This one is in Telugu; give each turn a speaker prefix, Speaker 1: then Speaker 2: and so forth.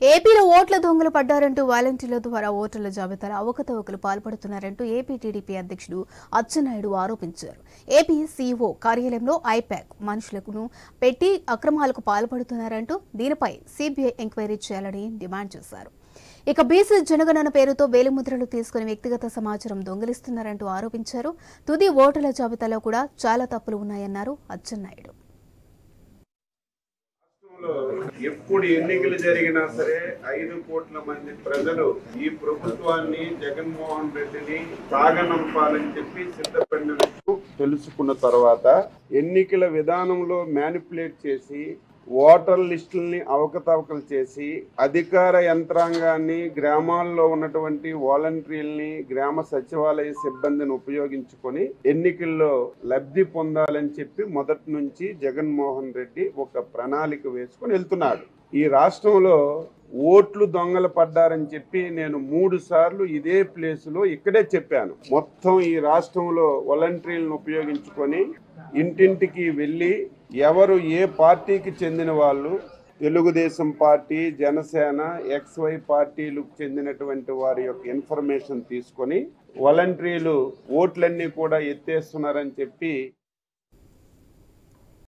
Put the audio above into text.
Speaker 1: ఏపీలో ఓట్ల దొంగలు పడ్డారంటూ వాలంటీర్ల ద్వారా ఓటర్ల జాబితాలో అవకతవకలు పాల్పడుతున్నారంటూ ఏపీ టీడీపీ అధ్యక్షుడు అచ్చెన్నాయుడు ఆరోపించారు. ఏపీ సీఈఓ కార్యాలయంలో ఐప్యాక్ మనుషులను పెట్టి అక్రమాలకు పాల్పడుతున్నారంటూ దీనిపై సీబీఐ ఎంక్వైరీ చేయాలని డిమాండ్ చేశారు. ఇక బీసీ జనగణన పేరుతో వేలిముద్రలు తీసుకుని వ్యక్తిగత సమాచారం దొంగిలిస్తున్నారంటూ ఆరోపించారు. తుది ఓటర్ల జాబితాలో కూడా చాలా తప్పులు ఉన్నాయన్నారు అచ్చెన్నాయుడు.
Speaker 2: ఎప్పుడు ఎన్నికలు జరిగినా సరే 5 కోట్ల మంది ప్రజలు ఈ ప్రభుత్వాన్ని జగన్మోహన్ రెడ్డిని సాగనంపాలని చెప్పి సిద్ధపడినట్టు తెలుసుకున్న తర్వాత ఎన్నికల విధానంలో మ్యానిపులేట్ చేసి ఓటర్ లిస్టుల్ని అవకతవకలు చేసి అధికార యంత్రాంగాన్ని గ్రామాల్లో ఉన్నటువంటి వాలంటీర్లని గ్రామ సచివాలయ సిబ్బందిని ఉపయోగించుకొని ఎన్నికల్లో లబ్ధి పొందాలని చెప్పి మొదటి నుంచి జగన్మోహన్ రెడ్డి ఒక ప్రణాళిక వేసుకొని వెళ్తున్నాడు. ఈ రాష్ట్రంలో ఓట్లు దొంగలు పడ్డారని చెప్పి నేను 3 సార్లు ఇదే ప్లేసులో ఇక్కడే చెప్పాను. మొత్తం ఈ రాష్ట్రంలో వాలంటీర్లను ఉపయోగించుకొని ఇంటింటికి వెళ్ళి ఎవరు ఏ పార్టీకి చెందిన వాళ్ళు, తెలుగుదేశం పార్టీ, జనసేన, XY పార్టీలకు చెందినటువంటి వారి యొక్క ఇన్ఫర్మేషన్ తీసుకొని వాలంటీర్లు ఓట్లన్నీ కూడా ఎత్తేస్తున్నారని చెప్పి